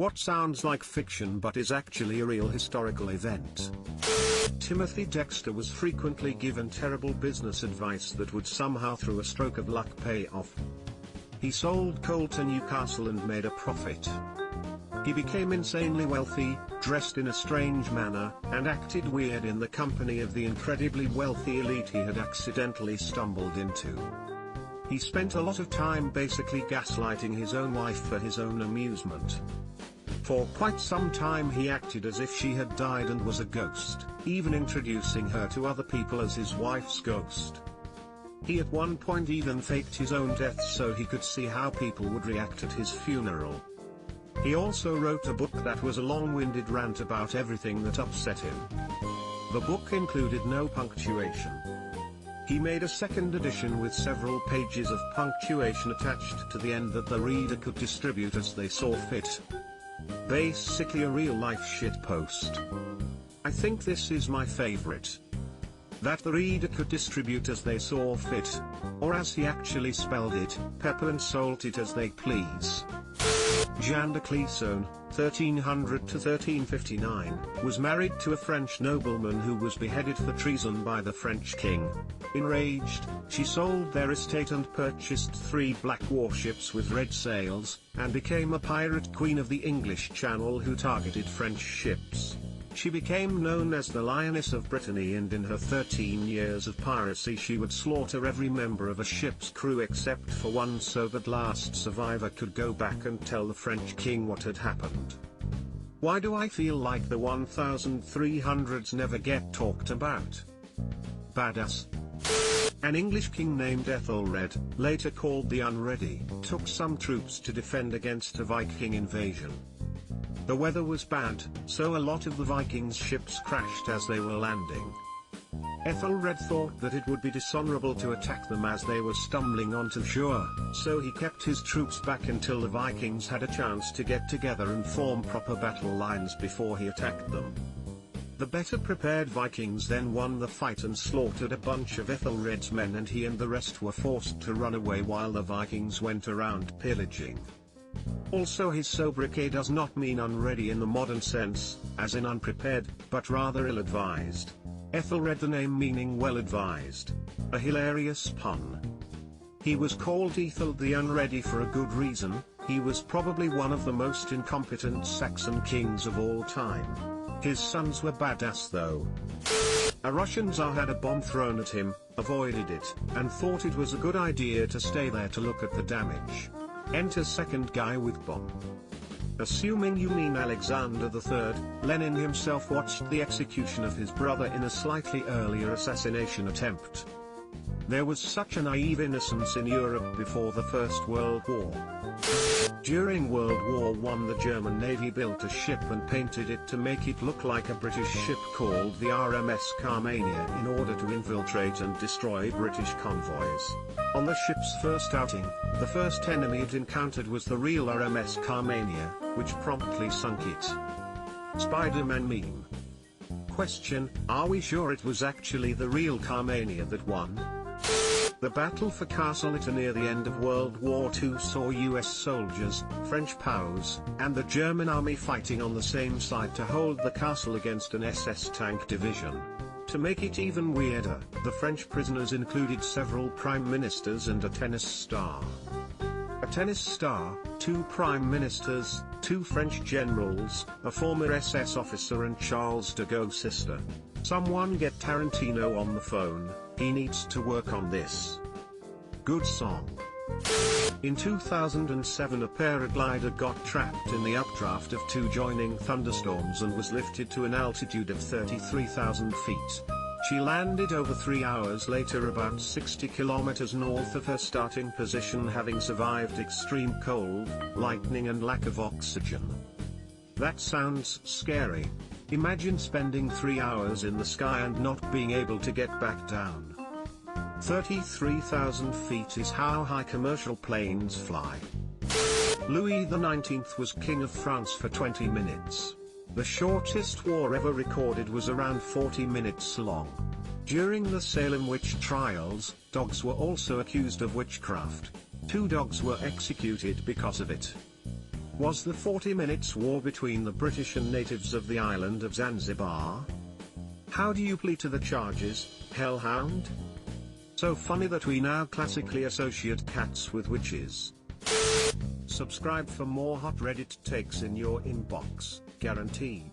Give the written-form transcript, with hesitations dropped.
What sounds like fiction but is actually a real historical event. Timothy Dexter was frequently given terrible business advice that would somehow through a stroke of luck pay off. He sold coal to Newcastle and made a profit. He became insanely wealthy, dressed in a strange manner, and acted weird in the company of the incredibly wealthy elite he had accidentally stumbled into. He spent a lot of time basically gaslighting his own wife for his own amusement. For quite some time he acted as if she had died and was a ghost, even introducing her to other people as his wife's ghost. He at one point even faked his own death so he could see how people would react at his funeral. He also wrote a book that was a long-winded rant about everything that upset him. The book included no punctuation. He made a second edition with several pages of punctuation attached to the end that the reader could distribute as they saw fit. Basically a real-life shitpost. I think this is my favorite. That the reader could distribute as they saw fit. Or as he actually spelled it, pepper and salt it as they please. Jean de Clisson, 1300 to 1359, was married to a French nobleman who was beheaded for treason by the French king. Enraged, she sold their estate and purchased 3 black warships with red sails, and became a pirate queen of the English Channel who targeted French ships. She became known as the Lioness of Brittany, and in her 13 years of piracy she would slaughter every member of a ship's crew except for one so that last survivor could go back and tell the French king what had happened. Why do I feel like the 1300s never get talked about? Badass. An English king named Ethelred, later called the Unready, took some troops to defend against a Viking invasion. The weather was bad, so a lot of the Vikings' ships crashed as they were landing. Ethelred thought that it would be dishonorable to attack them as they were stumbling onto shore, so he kept his troops back until the Vikings had a chance to get together and form proper battle lines before he attacked them. The better prepared Vikings then won the fight and slaughtered a bunch of Ethelred's men, and he and the rest were forced to run away while the Vikings went around pillaging. Also, his sobriquet does not mean unready in the modern sense, as in unprepared, but rather ill-advised. Ethelred, the name meaning well-advised. A hilarious pun. He was called Ethel the Unready for a good reason. He was probably one of the most incompetent Saxon kings of all time. His sons were badass though. A Russian Tsar had a bomb thrown at him, avoided it, and thought it was a good idea to stay there to look at the damage. Enter second guy with bomb. Assuming you mean Alexander III, Lenin himself watched the execution of his brother in a slightly earlier assassination attempt. There was such a naive innocence in Europe before the First World War. During World War I, the German Navy built a ship and painted it to make it look like a British ship called the RMS Carmania in order to infiltrate and destroy British convoys. On the ship's first outing, the first enemy it encountered was the real RMS Carmania, which promptly sunk it. Spider-Man meme. Question: are we sure it was actually the real Carmania that won? The battle for Castle Itter near the end of World War II saw US soldiers, French POWs, and the German army fighting on the same side to hold the castle against an SS tank division. To make it even weirder, the French prisoners included several prime ministers and a tennis star. A tennis star, 2 prime ministers, 2 French generals, a former SS officer and Charles de Gaulle's sister. Someone get Tarantino on the phone, he needs to work on this. Good song. In 2007, a paraglider got trapped in the updraft of 2 joining thunderstorms and was lifted to an altitude of 33,000 feet. She landed over 3 hours later about 60 kilometers north of her starting position, having survived extreme cold, lightning and lack of oxygen. That sounds scary. Imagine spending 3 hours in the sky and not being able to get back down. 33,000 feet is how high commercial planes fly. Louis XIX was king of France for 20 minutes. The shortest war ever recorded was around 40 minutes long. During the Salem witch trials, dogs were also accused of witchcraft. 2 dogs were executed because of it. Was the 40 Minutes War between the British and natives of the island of Zanzibar? How do you plead to the charges, hellhound? So funny that we now classically associate cats with witches. Subscribe for more hot Reddit takes in your inbox, guaranteed.